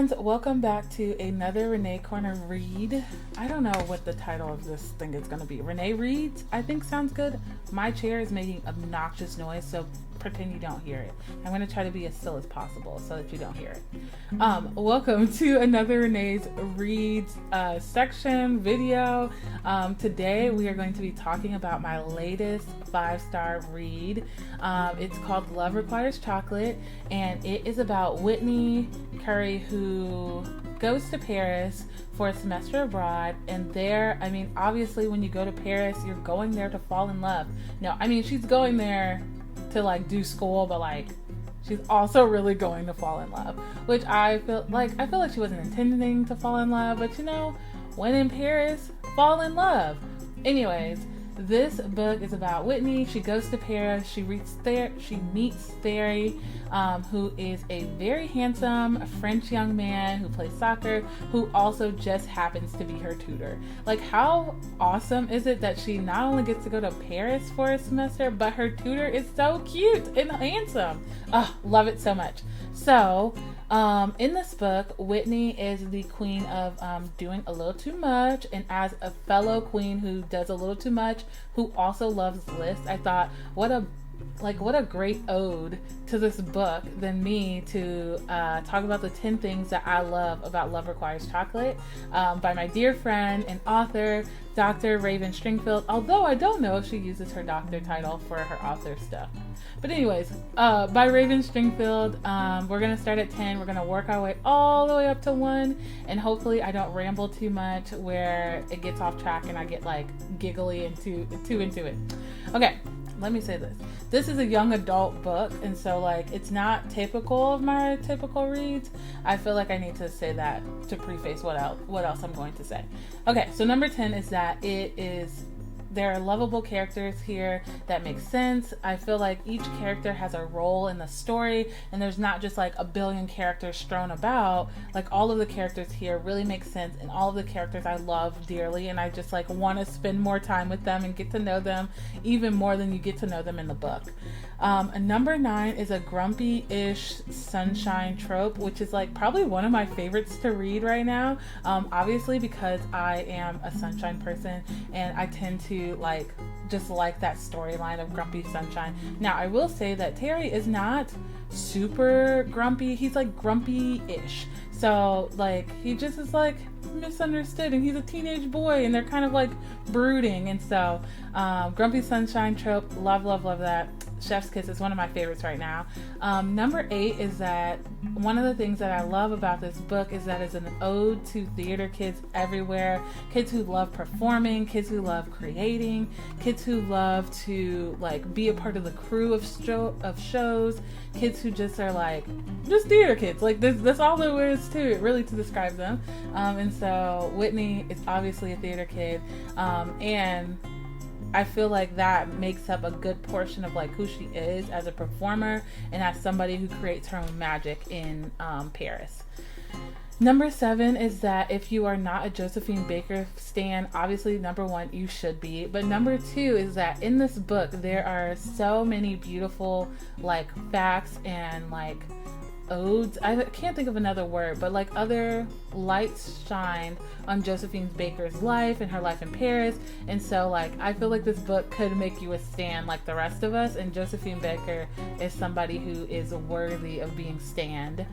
friends, welcome back to another Renae Corner read. I don't know what the title of this thing is going to be. Renae Reads, I think sounds good. My chair is making obnoxious noise, so pretend you don't hear it. I'm going to try to be as still as possible so that you don't hear it. Welcome to another Renae's Reads section video. Today we are going to be talking about my latest 5-star read. It's called Love Requires Chocolate, and it is about Whitney Curry, who goes to Paris for a semester abroad. And there, I mean, obviously when you go to Paris, you're going there to fall in love. No, I mean, she's going there to like do school, but like she's also really going to fall in love, which I feel like she wasn't intending to fall in love, but you know, when in Paris, fall in love. Anyways, this book is about Whitney. She goes to Paris. She meets Thierry, who is a very handsome French young man who plays soccer, who also just happens to be her tutor. Like, how awesome is it that she not only gets to go to Paris for a semester, but her tutor is so cute and handsome. Love it so much. So, in this book, Whitney is the queen of doing a little too much, and as a fellow queen who does a little too much, who also loves lists, I thought, what a great ode to this book than me to talk about the 10 things that I love about Love Requires Chocolate, by my dear friend and author, Dr. Raven Stringfield, although I don't know if she uses her doctor title for her author stuff. But anyways, by Raven Stringfield, we're going to start at 10. We're going to work our way all the way up to 1, and hopefully I don't ramble too much where it gets off track and I get like giggly and too into it. Okay. Let me say this. This is a young adult book, and so like it's not typical of my typical reads. I feel like I need to say that to preface what else I'm going to say. Okay, so number 10 is that there are lovable characters here that make sense. I feel like each character has a role in the story, and there's not just like a billion characters strewn about. Like, all of the characters here really make sense, and all of the characters I love dearly, and I just like want to spend more time with them and get to know them even more than you get to know them in the book. Number 9 is a grumpy-ish sunshine trope, which is like probably one of my favorites to read right now. Obviously because I am a sunshine person, and I tend to just like that storyline of grumpy sunshine. Now, I will say that Terry is not super grumpy. He's like grumpy-ish. So like he just is like misunderstood, and he's a teenage boy, and they're kind of like brooding. And so grumpy sunshine trope, love that. Chef's Kiss is one of my favorites right now. Number 8 is that one of the things that I love about this book is that it's an ode to theater kids everywhere. Kids who love performing, kids who love creating, kids who love to like be a part of the crew of shows, kids who just are like just theater kids. Like that's all there is to it, really, to describe them. And so Whitney is obviously a theater kid, and I feel like that makes up a good portion of like who she is as a performer and as somebody who creates her own magic in Paris. Number 7 is that if you are not a Josephine Baker stan, obviously number 1 you should be. But number 2 is that in this book there are so many beautiful like facts and like odes, I can't think of another word, but like other lights shined on Josephine Baker's life and her life in Paris. And so like I feel like this book could make you a stan like the rest of us, and Josephine Baker is somebody who is worthy of being stanned.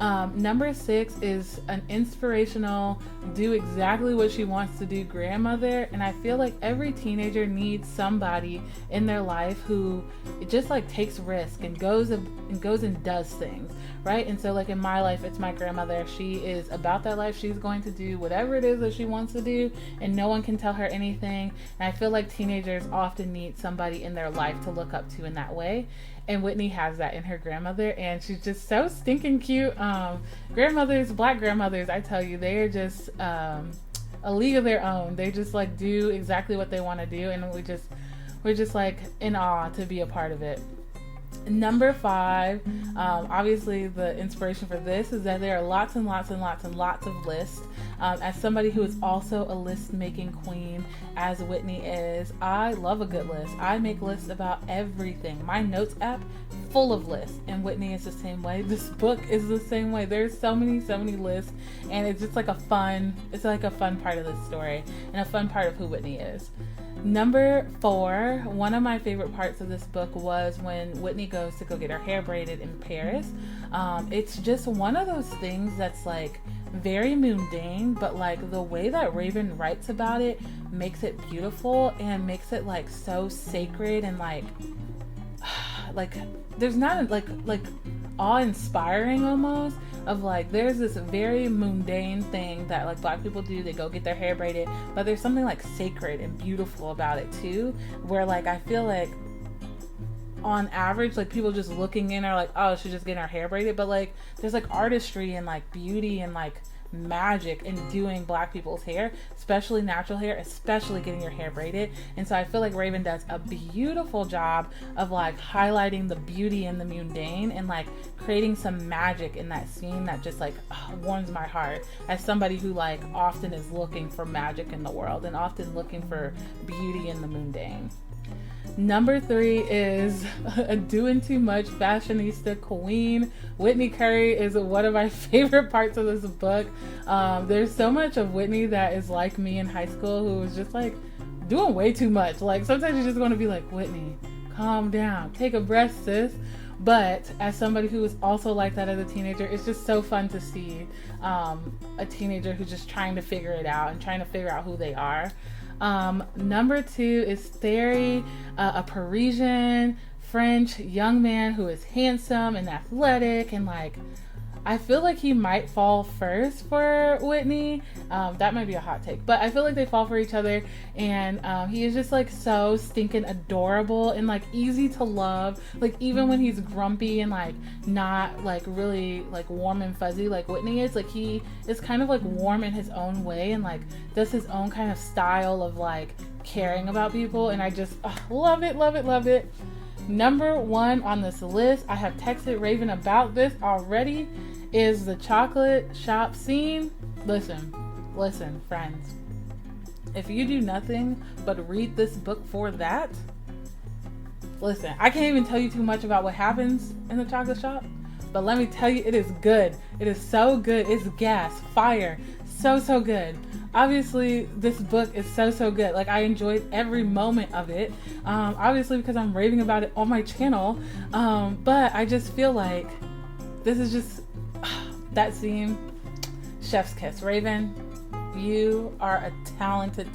Number 6 is an inspirational, do exactly what she wants to do grandmother, and I feel like every teenager needs somebody in their life who just like takes risk and goes and does things, right? And so like in my life, it's my grandmother. She is about that life. She's going to do whatever it is that she wants to do, and no one can tell her anything. And I feel like teenagers often need somebody in their life to look up to in that way. And Whitney has that in her grandmother, and she's just so stinking cute. Grandmothers, black grandmothers, I tell you, they are just a league of their own. They just like do exactly what they want to do, and we're just like in awe to be a part of it. Number 5, obviously the inspiration for this is that there are lots and lots and lots and lots of lists. As somebody who is also a list making queen, as Whitney is, I love a good list. I make lists about everything. My notes app full of lists, and Whitney is the same way. This book is the same way. There's so many lists, and it's just like a fun part of this story and a fun part of who Whitney is. Number 4, one of my favorite parts of this book was when Whitney goes to go get her hair braided in Paris. It's just one of those things that's like very mundane, but like the way that Raven writes about it makes it beautiful and makes it like so sacred and like there's not like awe-inspiring almost of like there's this very mundane thing that like Black people do. They go get their hair braided, but there's something like sacred and beautiful about it too, where like I feel like on average like people just looking in are like, oh, she's just getting her hair braided, but like there's like artistry and like beauty and like magic in doing Black people's hair, especially natural hair, especially getting your hair braided. And so I feel like Raven does a beautiful job of like highlighting the beauty in the mundane and like creating some magic in that scene that just like warms my heart as somebody who like often is looking for magic in the world and often looking for beauty in the mundane. Number 3 is a doing too much fashionista queen. Whitney Curry is one of my favorite parts of this book. There's so much of Whitney that is like me in high school, who was just like doing way too much. Like sometimes you just want to be like, Whitney, calm down, take a breath, sis. But as somebody who was also like that as a teenager, it's just so fun to see a teenager who's just trying to figure it out and trying to figure out who they are. Number 2 is Theory, a Parisian French young man who is handsome and athletic, and like I feel like he might fall first for Whitney. That might be a hot take, but I feel like they fall for each other, and he is just like so stinking adorable and like easy to love. Like even when he's grumpy and like not like really like warm and fuzzy like Whitney is, like he is kind of like warm in his own way and like does his own kind of style of like caring about people, and I just love it. Number 1 on this list, I have texted Raven about this already, is the chocolate shop scene. Listen, friends. If you do nothing but read this book for that, listen, I can't even tell you too much about what happens in the chocolate shop, but let me tell you, it is good. It is so good. It's gas, fire, so good. Obviously, this book is so good. Like I enjoyed every moment of it. Obviously, because I'm raving about it on my channel. But I just feel like this is just that scene. Chef's kiss. Raven, you are a talented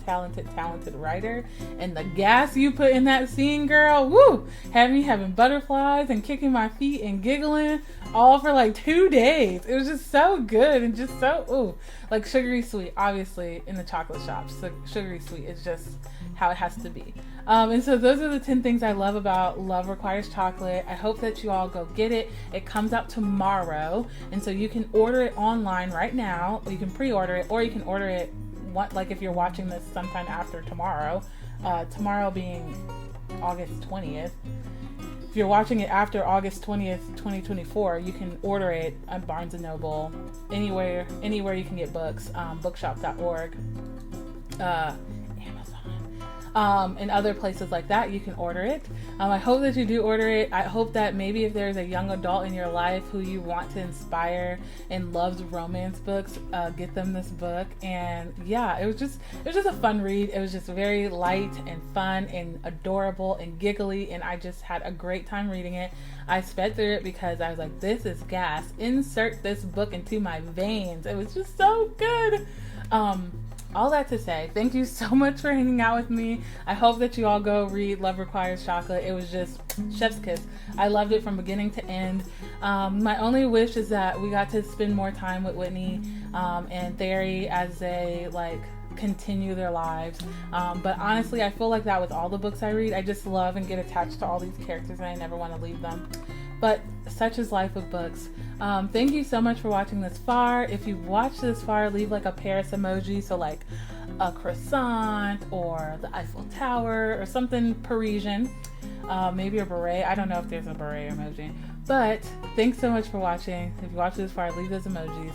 writer, and the gas you put in that scene, girl, woo, had me having butterflies and kicking my feet and giggling all for like 2 days. It was just so good and just so like sugary sweet. Obviously in the chocolate shops, so sugary sweet is just how it has to be. And so those are the 10 things I love about Love Requires Chocolate. I hope that you all go get it. It comes out tomorrow, and so you can order it online right now. You can pre-order it, or you can order it like if you're watching this sometime after tomorrow. Tomorrow being August 20th. If you're watching it after August 20th, 2024, you can order it at Barnes & Noble, anywhere you can get books, bookshop.org, and other places like that. You can order it. I hope that you do order it. I hope that maybe if there's a young adult in your life who you want to inspire and loves romance books, get them this book. And yeah, it was just a fun read. It was just very light and fun and adorable and giggly, and I just had a great time reading it. I sped through it because I was like, this is gas. Insert this book into my veins. It was just so good. All that to say, thank you so much for hanging out with me. I hope that you all go read Love Requires Chocolate. It was just chef's kiss. I loved it from beginning to end. My only wish is that we got to spend more time with Whitney and Theory as they like continue their lives. But honestly, I feel like that with all the books I read. I just love and get attached to all these characters and I never want to leave them. But such is life with books. Thank you so much for watching this far. If you've watched this far, leave like a Paris emoji. So like a croissant or the Eiffel Tower or something Parisian. Maybe a beret. I don't know if there's a beret emoji. But thanks so much for watching. If you watch this far, leave those emojis.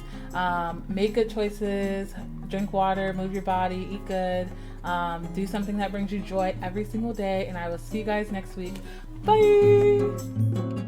Make good choices. Drink water. Move your body. Eat good. Do something that brings you joy every single day. And I will see you guys next week. Bye!